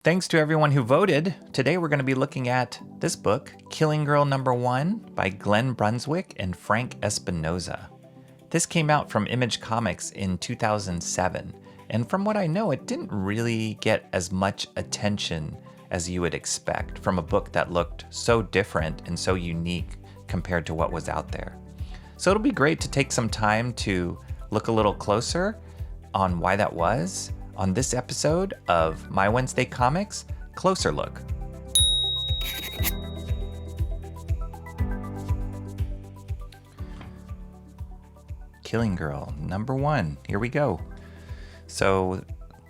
Thanks to everyone who voted. Today we're going to be looking at this book, Killing Girl #1 by Glen Brunswick and Frank Espinosa. This came out from Image Comics in 2007, and from what I know, it didn't really get as much attention as you would expect from a book that looked so different and so unique compared to what was out there. So it'll be great to take some time to look a little closer on why that was on this episode of My Wednesday Comics Closer Look. Killing Girl #1. Here we go. So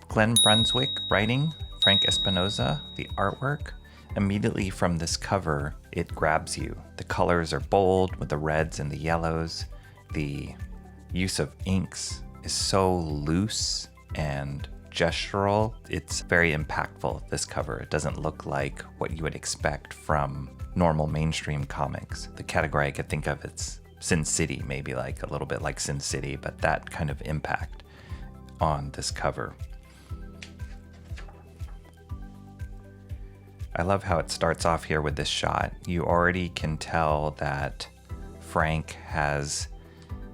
Glen Brunswick writing, Frank Espinosa, the artwork. Immediately from this cover, it grabs you. The colors are bold with the reds and the yellows. The use of inks is so loose and gestural. It's very impactful, this cover. It doesn't look like what you would expect from normal mainstream comics. The category I could think of, it's Sin City, maybe like a little bit like Sin City, but that kind of impact on this cover. I love how it starts off here with this shot. You already can tell that Frank has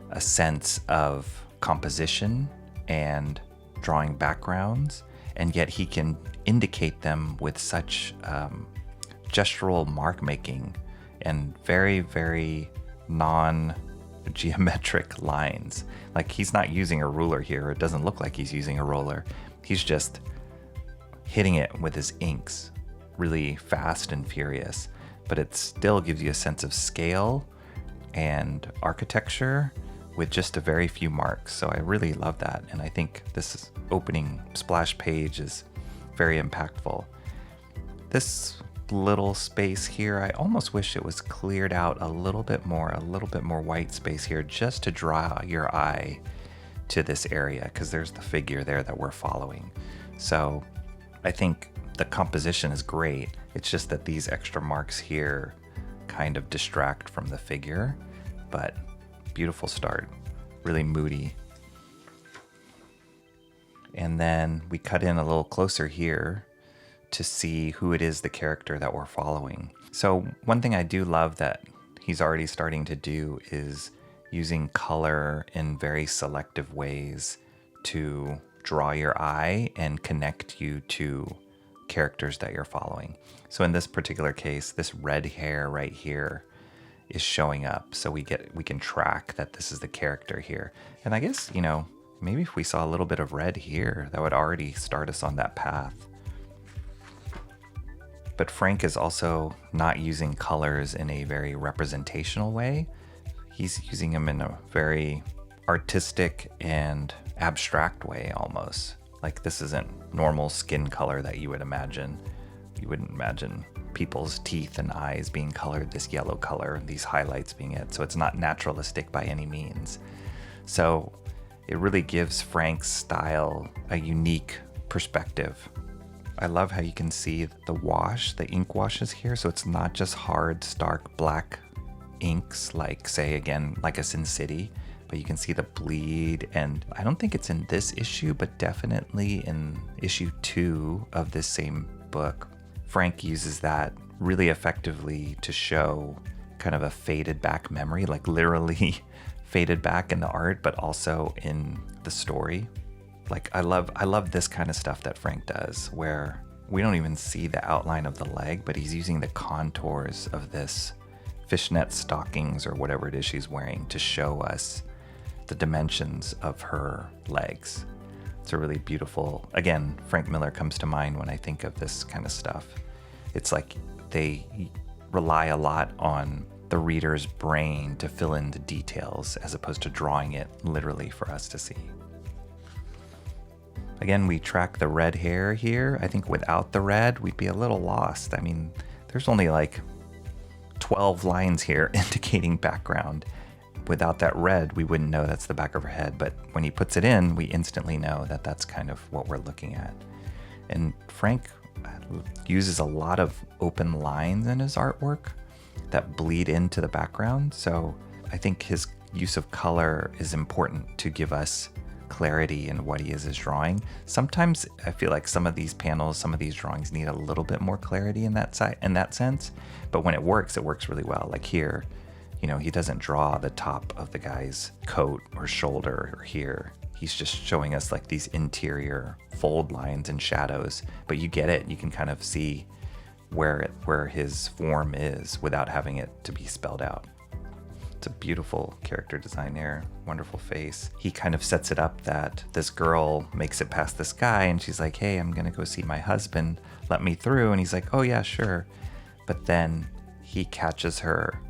a sense of composition and drawing backgrounds, and yet he can indicate them with such gestural mark making and very, very non-geometric lines. Like, he's not using a ruler here. It doesn't look like he's using a ruler. He's just hitting it with his inks really fast and furious, but it still gives you a sense of scale and architecture with just a very few marks. So I really love that. And I think this opening splash page is very impactful. This little space here, I almost wish it was cleared out a little bit more white space here, just to draw your eye to this area, because there's the figure there that we're following. So I think the composition is great. It's just that these extra marks here kind of distract from the figure, but beautiful start, really moody. And then we cut in a little closer here to see who it is, the character that we're following. So one thing I do love that he's already starting to do is using color in very selective ways to draw your eye and connect you to characters that you're following. So in this particular case, this red hair right here is showing up, so we can track that this is the character here. And I guess, maybe if we saw a little bit of red here, that would already start us on that path. But Frank is also not using colors in a very representational way. He's using them in a very artistic and abstract way almost. Like, this isn't normal skin color that you would imagine. You wouldn't imagine people's teeth and eyes being colored this yellow color, these highlights being it. So it's not naturalistic by any means. So it really gives Frank's style a unique perspective. I love how you can see the wash, the ink washes here. So it's not just hard, stark black inks like, say, again, like a Sin City, but you can see the bleed. And I don't think it's in this issue, but definitely in issue 2 of this same book, Frank uses that really effectively to show kind of a faded back memory, like literally faded back in the art, but also in the story. Like, I love this kind of stuff that Frank does, where we don't even see the outline of the leg, but he's using the contours of this fishnet stockings or whatever it is she's wearing to show us the dimensions of her legs. It's a really beautiful, again, Frank Miller comes to mind when I think of this kind of stuff. It's like they rely a lot on the reader's brain to fill in the details as opposed to drawing it literally for us to see. Again, we track the red hair here. I think without the red, we'd be a little lost. I mean, there's only like 12 lines here indicating background. Without that red, we wouldn't know that's the back of her head. But when he puts it in, we instantly know that that's kind of what we're looking at. And Frank uses a lot of open lines in his artwork that bleed into the background. So I think his use of color is important to give us clarity in what he is drawing. Sometimes I feel like some of these panels, some of these drawings need a little bit more clarity in that sense. But when it works really well. Like here, you know, he doesn't draw the top of the guy's coat or shoulder or here. He's just showing us like these interior fold lines and shadows, but you get it. You can kind of see where his form is without having it to be spelled out. It's a beautiful character design there. Wonderful face. He kind of sets it up that this girl makes it past this guy and she's like, hey, I'm gonna go see my husband. Let me through. And he's like, oh yeah, sure. But then he catches her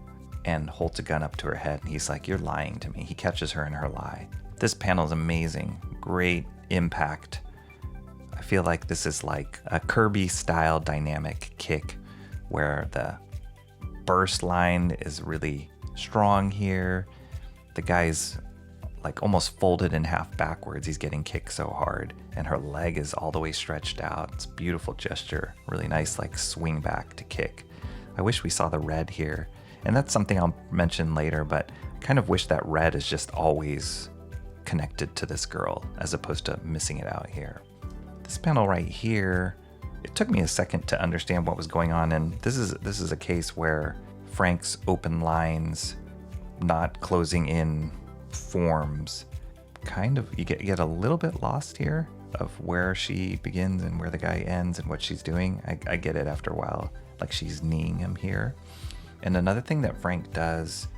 and holds a gun up to her head. And he's like, you're lying to me. He catches her in her lie. This panel is amazing. Great impact. I feel like this is like a Kirby style dynamic kick where the burst line is really strong here. The guy's like almost folded in half backwards. He's getting kicked so hard and her leg is all the way stretched out. It's a beautiful gesture. Really nice like swing back to kick. I wish we saw the red here. And that's something I'll mention later, but I kind of wish that red is just always connected to this girl as opposed to missing it out here. This panel right here, it took me a second to understand what was going on, and this is a case where Frank's open lines not closing in forms kind of, you get a little bit lost here of where she begins and where the guy ends and what she's doing. I get it after a while, like she's kneeing him here. And another thing that Frank does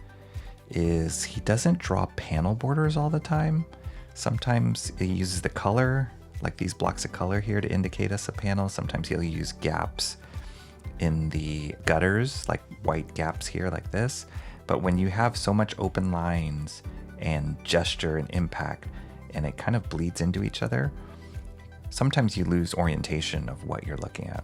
is he doesn't draw panel borders all the time. Sometimes he uses the color, like these blocks of color here, to indicate us a panel. Sometimes he'll use gaps in the gutters, like white gaps here like this. But when you have so much open lines and gesture and impact, and it kind of bleeds into each other, sometimes you lose orientation of what you're looking at.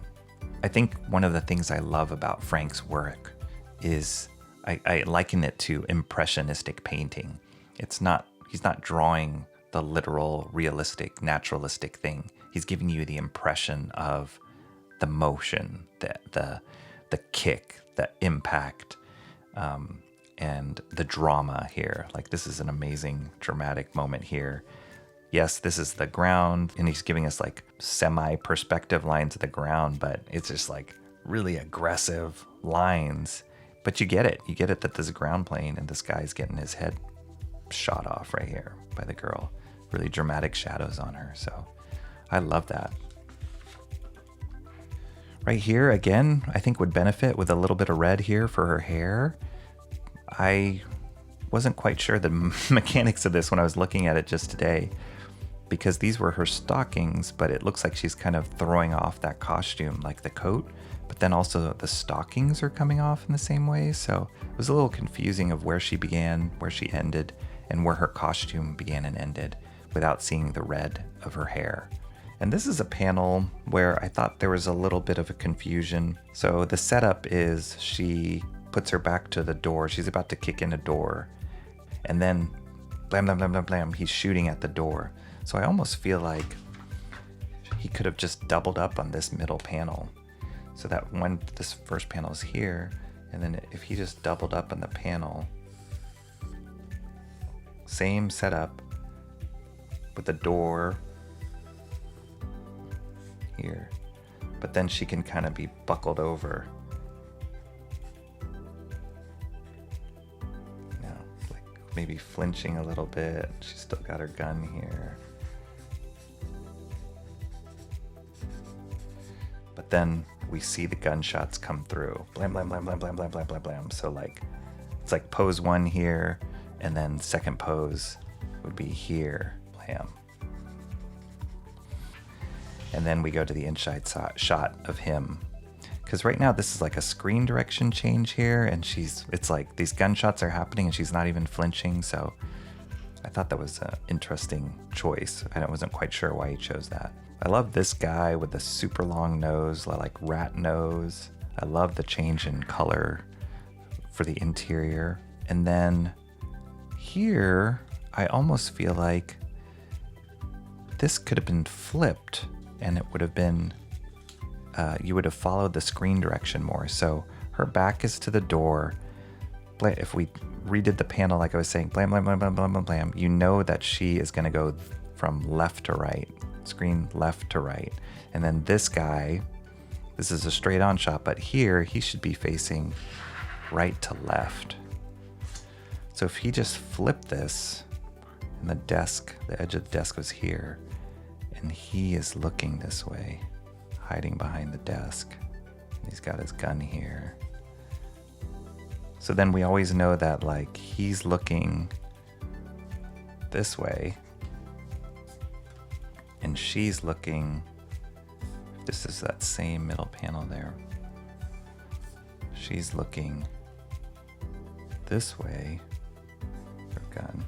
I think one of the things I love about Frank's work is I liken it to impressionistic painting. He's not drawing the literal, realistic, naturalistic thing. He's giving you the impression of the motion, the kick, the impact, and the drama here. Like this is an amazing dramatic moment here. Yes, this is the ground, and he's giving us like semi-perspective lines of the ground, but it's just like really aggressive lines. But you get it. You get it that this is a ground plane and this guy's getting his head shot off right here by the girl. Really dramatic shadows on her. So I love that. Right here, again, I think would benefit with a little bit of red here for her hair. I wasn't quite sure the mechanics of this when I was looking at it just today, because these were her stockings, but it looks like she's kind of throwing off that costume, like the coat. But then also the stockings are coming off in the same way. So it was a little confusing of where she began, where she ended, and where her costume began and ended without seeing the red of her hair. And this is a panel where I thought there was a little bit of a confusion. So the setup is she puts her back to the door. She's about to kick in a door. And then blam, blam, blam, blam, blam, he's shooting at the door. So I almost feel like he could have just doubled up on this middle panel. So that when this first panel is here, and then if he just doubled up on the panel, same setup with the door here, but then she can kind of be buckled over. You know, like maybe flinching a little bit. She's still got her gun here. But then we see the gunshots come through. Blam, blam, blam, blam, blam, blam, blam, blam, blam. So like, it's like pose one here, and then second pose would be here. Blam. And then we go to the inside shot of him. Because right now this is like a screen direction change here, and it's like these gunshots are happening and she's not even flinching. So I thought that was an interesting choice. I wasn't quite sure why he chose that. I love this guy with the super long nose, like rat nose. I love the change in color for the interior. And then here, I almost feel like this could have been flipped, and it would have been, you would have followed the screen direction more. So her back is to the door. If we redid the panel, like I was saying, blam, blam, blam, blam, blam, blam, blam, you know that she is going to go from left to right, screen left to right. And then this guy, this is a straight on shot, but here he should be facing right to left. So if he just flipped this, and the edge of the desk was here, and he is looking this way, hiding behind the desk. He's got his gun here. So then we always know that like he's looking this way and she's looking, this is that same middle panel there. She's looking this way, her gun.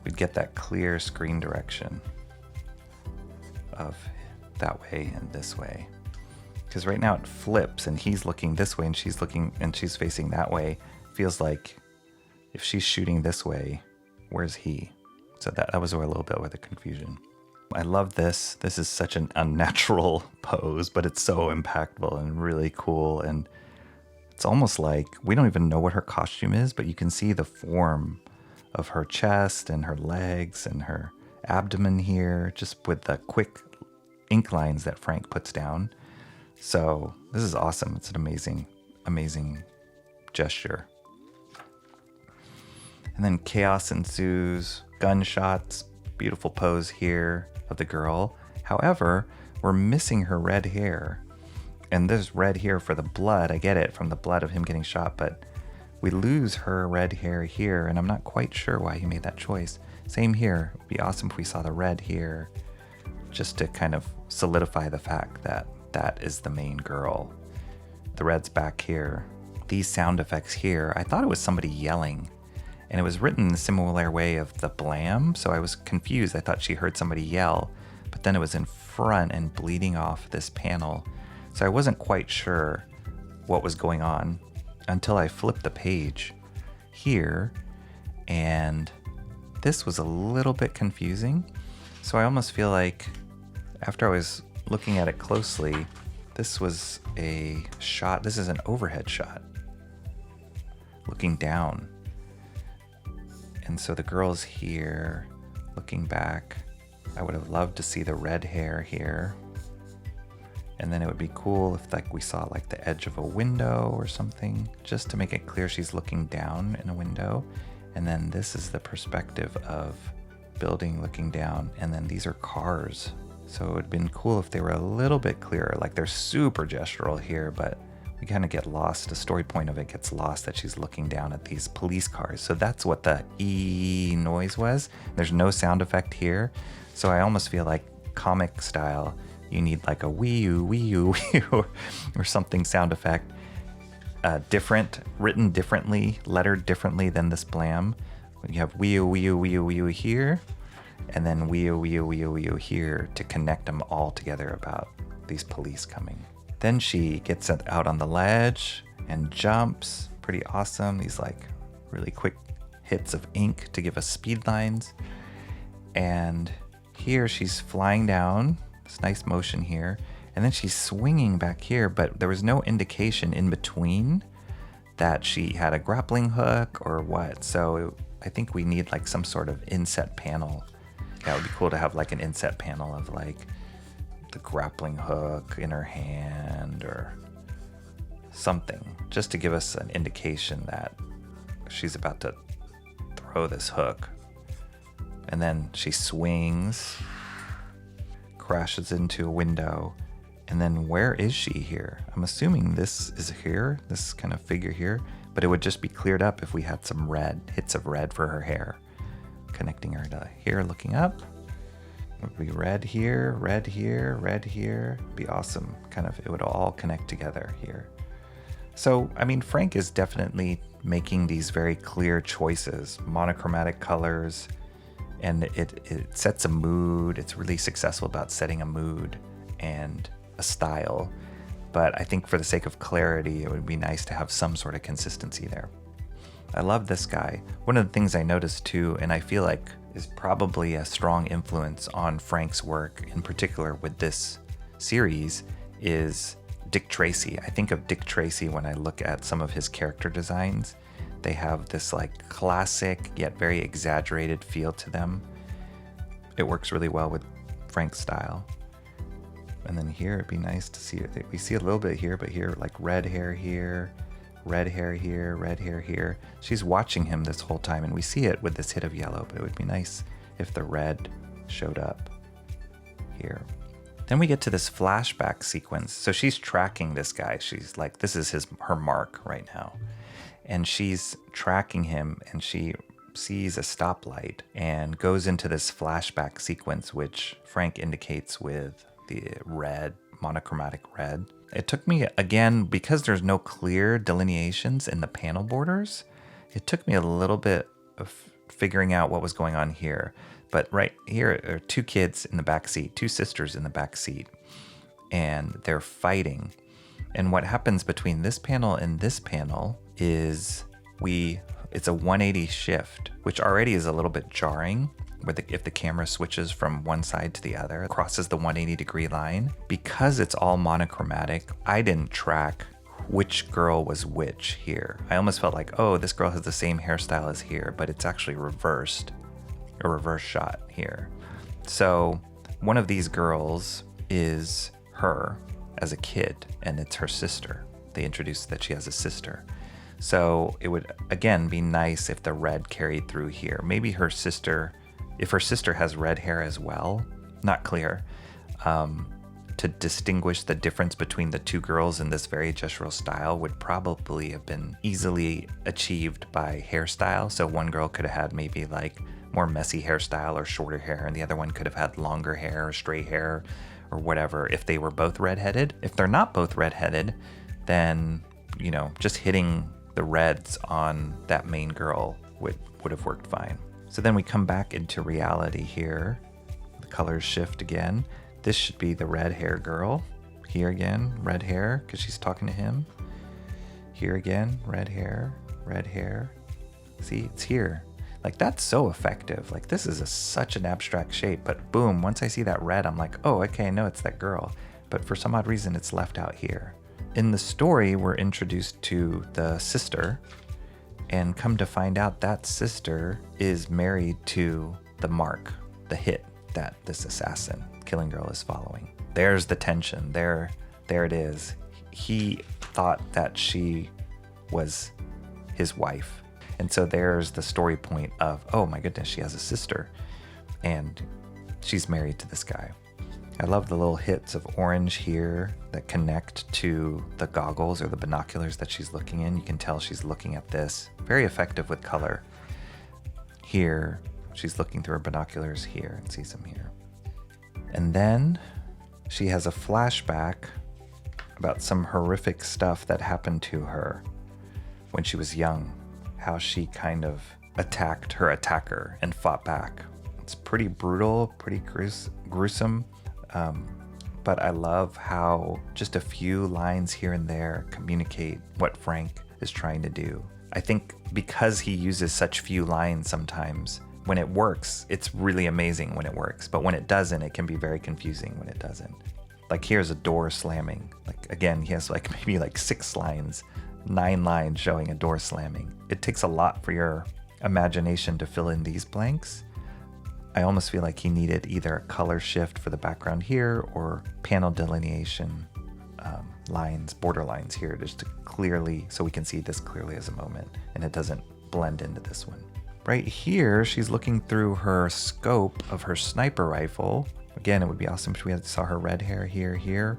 We'd get that clear screen direction of that way and this way. Because right now it flips and he's looking this way and she's facing that way. Feels like if she's shooting this way, where's he? So that was a little bit with the confusion. I love this. This is such an unnatural pose, but it's so impactful and really cool. And it's almost like we don't even know what her costume is, but you can see the form of her chest and her legs and her abdomen here, just with the quick ink lines that Frank puts down. So this is awesome. It's an amazing, amazing gesture. And then chaos ensues, gunshots, beautiful pose here of the girl. However, we're missing her red hair. And there's red hair for the blood. I get it from the blood of him getting shot, but we lose her red hair here, and I'm not quite sure why he made that choice. Same here. It'd be awesome if we saw the red here, just to kind of solidify the fact that that is the main girl. The red's back here. These sound effects here, I thought it was somebody yelling, and it was written in a similar way of the blam, so I was confused. I thought she heard somebody yell, but then it was in front and bleeding off this panel. So I wasn't quite sure what was going on until I flipped the page here, and this was a little bit confusing. So I almost feel like after I was looking at it closely, this was a shot. This is an overhead shot looking down. And so the girl's here looking back. I would have loved to see the red hair here. And then it would be cool if like we saw like the edge of a window or something, just to make it clear she's looking down in a window. And then this is the perspective of building looking down. And then these are cars. So it would have been cool if they were a little bit clearer. Like they're super gestural here, but we kind of get lost. The story point of it gets lost that she's looking down at these police cars. So that's what the E noise was. There's no sound effect here. So I almost feel like comic style, you need like a wee-oo, wee-oo, wee-oo, or something sound effect. Different, written differently, lettered differently than this blam. You have wee-oo, wee-oo, wee-oo, wee-oo here, and then wee-oo, wee-oo, wee-oo, wee-oo here to connect them all together about these police coming. Then she gets out on the ledge and jumps. Pretty awesome. These like really quick hits of ink to give us speed lines. And here she's flying down. It's nice motion here. And then she's swinging back here, but there was no indication in between that she had a grappling hook or what. So I think we need like some sort of inset panel. That would be cool to have like an inset panel of like the grappling hook in her hand or something, just to give us an indication that she's about to throw this hook. And then she swings, crashes into a window, and then where is she here? I'm assuming this is here, this kind of figure here, but it would just be cleared up if we had some red, hits of red for her hair, connecting her to here, looking up. It would be red here, red here, red here. It'd be awesome. Kind of, it would all connect together here. So, I mean, Frank is definitely making these very clear choices, monochromatic colors, and it sets a mood. It's really successful about setting a mood and a style. But I think for the sake of clarity, it would be nice to have some sort of consistency there. I love this guy. One of the things I noticed too, and I feel like is probably a strong influence on Frank's work, in particular with this series, is Dick Tracy. I think of Dick Tracy when I look at some of his character designs. They have this like classic yet very exaggerated feel to them. It works really well with Frank's style. And then here, it'd be nice to see it. We see a little bit here, but here, like red hair here, red hair here, red hair here. She's watching him this whole time, and we see it with this hit of yellow, but it would be nice if the red showed up here. Then we get to this flashback sequence. So she's tracking this guy. She's like, this is her mark right now. And she's tracking him, and she sees a stoplight and goes into this flashback sequence, which Frank indicates with the red, monochromatic red. It took me, again, because there's no clear delineations in the panel borders, it took me a little bit of figuring out what was going on here. But right here are two kids in the back seat, two sisters in the back seat, and they're fighting. And what happens between this panel and this panel is it's a 180 shift, which already is a little bit jarring, if the camera switches from one side to the other, crosses the 180 degree line. Because it's all monochromatic, I didn't track which girl was which here. I almost felt like, oh, this girl has the same hairstyle as here, but it's actually reversed. A reverse shot here. So one of these girls is her as a kid, and it's her sister. They introduced that she has a sister. So it would, again, be nice if the red carried through here. Maybe her sister, if her sister has red hair as well, not clear, to distinguish the difference between the two girls in this very gestural style would probably have been easily achieved by hairstyle. So one girl could have had maybe like more messy hairstyle or shorter hair, and the other one could have had longer hair or straight hair or whatever if they were both redheaded. If they're not both redheaded, then, you know, just hitting the reds on that main girl would have worked fine. So then we come back into reality here. The colors shift again. This should be the red hair girl. Here again, red hair, because she's talking to him. Here again, red hair, red hair. See, it's here. Like, that's so effective. Like, this is such an abstract shape, but boom, once I see that red, I'm like, oh, okay, I know it's that girl. But for some odd reason, it's left out here. In the story, we're introduced to the sister, and come to find out that sister is married to the mark, the hit that this assassin, killing girl, is following. There's the tension. There it is. He thought that she was his wife. And so there's the story point of, oh my goodness, she has a sister and she's married to this guy. I love the little hits of orange here that connect to the goggles or the binoculars that she's looking in. You can tell she's looking at this. Very effective with color. Here, she's looking through her binoculars here and sees him here. And then she has a flashback about some horrific stuff that happened to her when she was young. How she kind of attacked her attacker and fought back. It's pretty brutal, pretty gruesome, but I love how just a few lines here and there communicate what Frank is trying to do. I think because he uses such few lines sometimes, when it works, it's really amazing when it works, but when it doesn't, it can be very confusing when it doesn't. Like here's a door slamming. Like again, he has like maybe like 6 lines, 9 lines showing a door slamming. It takes a lot for your imagination to fill in these blanks. I almost feel like he needed either a color shift for the background here or panel delineation lines, border lines here, just to clearly, so we can see this clearly as a moment and it doesn't blend into this one. Right here, she's looking through her scope of her sniper rifle. Again, it would be awesome if we saw her red hair here.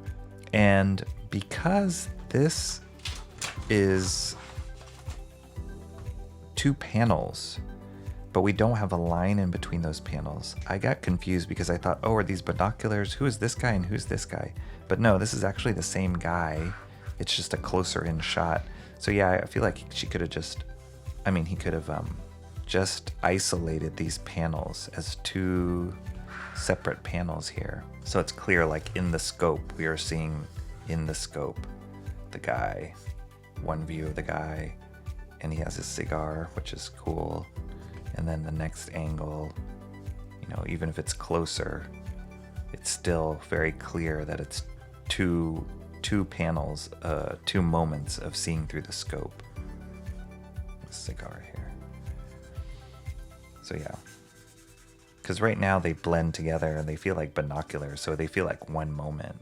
And because this is 2 panels, but we don't have a line in between those panels, I got confused because I thought, oh, are these binoculars? Who is this guy and who's this guy? But no, this is actually the same guy. It's just a closer in shot. So yeah, I feel like he could have just isolated these panels as 2 separate panels here. So it's clear, like in the scope, we are seeing in the scope the guy, one view of the guy, and he has his cigar, which is cool. And then the next angle, you know, even if it's closer, it's still very clear that it's two panels, 2 moments of seeing through the scope. Cigar here. So yeah, because right now they blend together and they feel like binoculars, so they feel like one moment.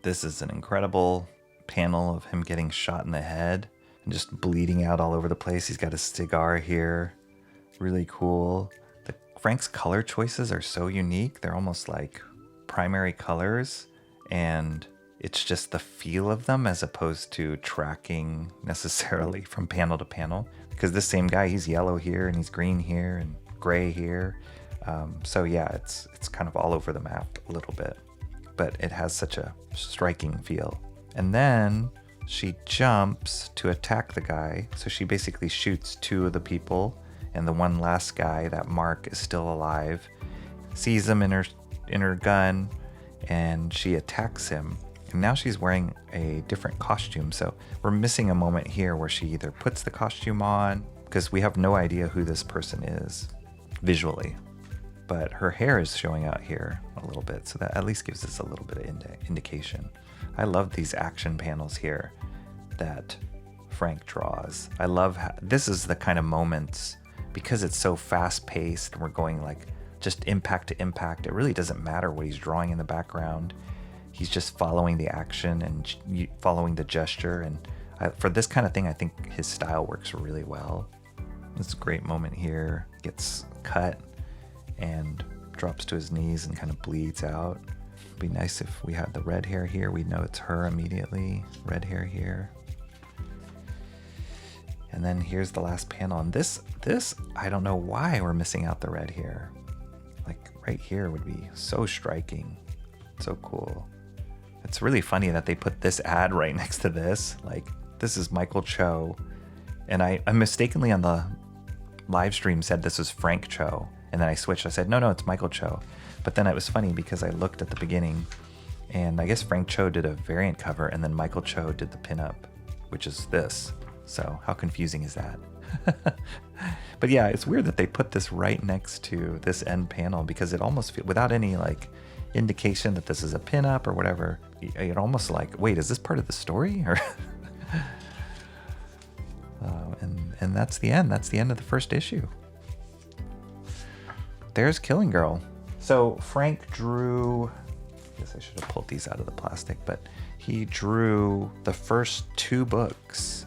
This is an incredible panel of him getting shot in the head and just bleeding out all over the place. He's got a cigar here. Really cool. Frank's color choices are so unique. They're almost like primary colors, and it's just the feel of them as opposed to tracking necessarily from panel to panel. Because this same guy, he's yellow here and he's green here and gray here. So yeah, it's kind of all over the map a little bit, but it has such a striking feel. And then she jumps to attack the guy. So she basically shoots two of the people, and the one last guy, that Mark, is still alive, sees him in her gun, and she attacks him. And now she's wearing a different costume. So we're missing a moment here where she either puts the costume on, because we have no idea who this person is visually, but her hair is showing out here a little bit. So that at least gives us a little bit of indication. I love these action panels here that Frank draws. I love this is the kind of moments, because it's so fast paced and we're going like just impact to impact. It really doesn't matter what he's drawing in the background. He's just following the action and following the gesture. And for this kind of thing, I think his style works really well. It's a great moment here. Gets cut and drops to his knees and kind of bleeds out. It'd be nice if we had the red hair here. We'd know it's her immediately. Red hair here. And then here's the last panel. And this, I don't know why we're missing out the red hair. Like right here would be so striking. So cool. It's really funny that they put this ad right next to this. Like, this is Michael Cho. And I mistakenly on the live stream said this was Frank Cho. And then I switched. I said, no, it's Michael Cho. But then it was funny because I looked at the beginning, and I guess Frank Cho did a variant cover, and then Michael Cho did the pinup, which is this. So how confusing is that? But yeah, it's weird that they put this right next to this end panel, because it almost feels, without any like indication that this is a pinup or whatever, it almost like, wait, is this part of the story? Or and that's the end. That's the end of the first issue. There's Killing Girl. So Frank drew, I guess I should have pulled these out of the plastic, but he drew the first 2 books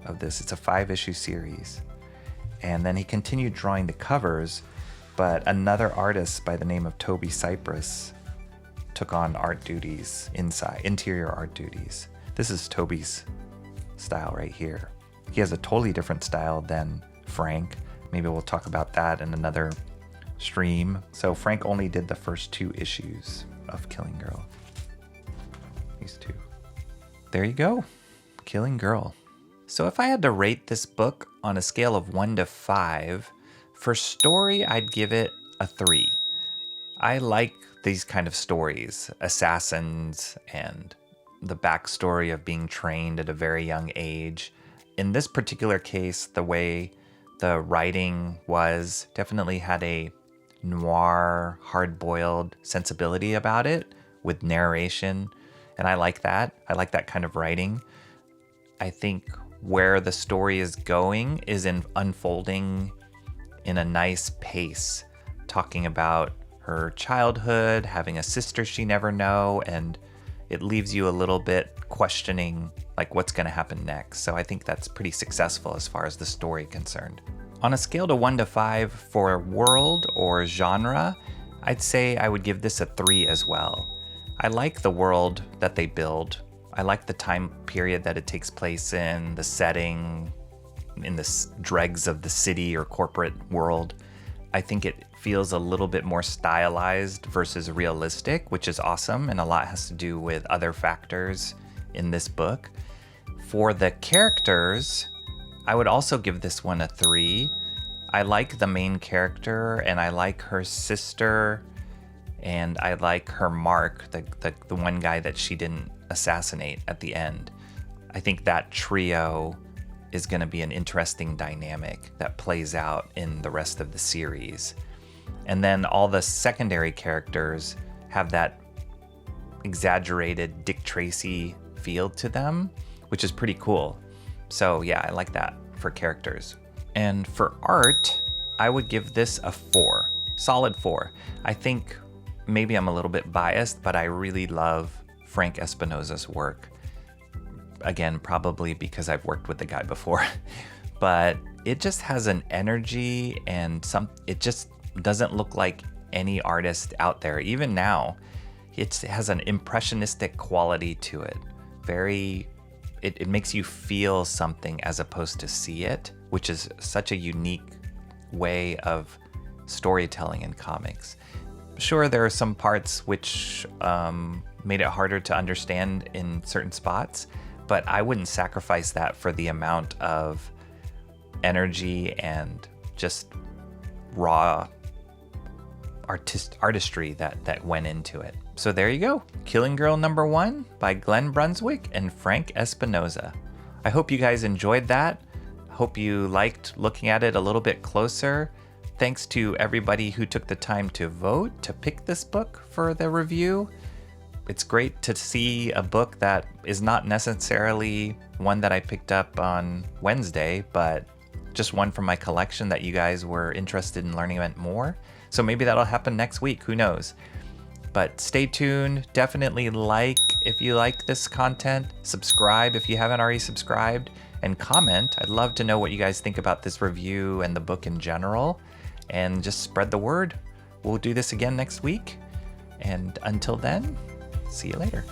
of this. It's a 5-issue series. And then he continued drawing the covers, but another artist by the name of Toby Cypress took on art duties interior art duties. This is Toby's style right here. He has a totally different style than Frank. Maybe we'll talk about that in another stream. So Frank only did the first 2 issues of Killing Girl. These 2. There you go. Killing Girl. So if I had to rate this book on a scale of 1 to 5, for story, I'd give it a 3. I like these kind of stories, assassins and the backstory of being trained at a very young age. In this particular case, the way the writing was definitely had a noir, hard-boiled sensibility about it with narration, and I like that. I like that kind of writing. I think where the story is going is in unfolding in a nice pace, talking about her childhood, having a sister she never know, and it leaves you a little bit questioning like what's going to happen next. So I think that's pretty successful as far as the story concerned. On a scale to 1 to 5 for world or genre, I'd say I would give this a 3 as well. I like the world that they build. I like the time period that it takes place in, the setting, in the dregs of the city or corporate world. I think it feels a little bit more stylized versus realistic, which is awesome, and a lot has to do with other factors in this book. For the characters, I would also give this one a 3. I like the main character, and I like her sister, and I like her Mark, the one guy that she didn't assassinate at the end. I think that trio is going to be an interesting dynamic that plays out in the rest of the series. And then all the secondary characters have that exaggerated Dick Tracy feel to them, which is pretty cool. So yeah, I like that for characters. And for art, I would give this a 4, solid 4. I think maybe I'm a little bit biased, but I really love Frank Espinosa's work. Again, probably because I've worked with the guy before, but it just has an energy and it just doesn't look like any artist out there. Even now, it has an impressionistic quality to it. It makes you feel something as opposed to see it, which is such a unique way of storytelling in comics. Sure, there are some parts which made it harder to understand in certain spots, but I wouldn't sacrifice that for the amount of energy and just raw artistry that went into it. So there you go, Killing Girl #1 by Glen Brunswick and Frank Espinosa. I hope you guys enjoyed that. Hope you liked looking at it a little bit closer. Thanks to everybody who took the time to vote to pick this book for the review. It's great to see a book that is not necessarily one that I picked up on Wednesday, but just one from my collection that you guys were interested in learning about more. So maybe that'll happen next week, who knows? But stay tuned, definitely like if you like this content, subscribe if you haven't already subscribed, and comment. I'd love to know what you guys think about this review and the book in general, and just spread the word. We'll do this again next week, and until then, see you later.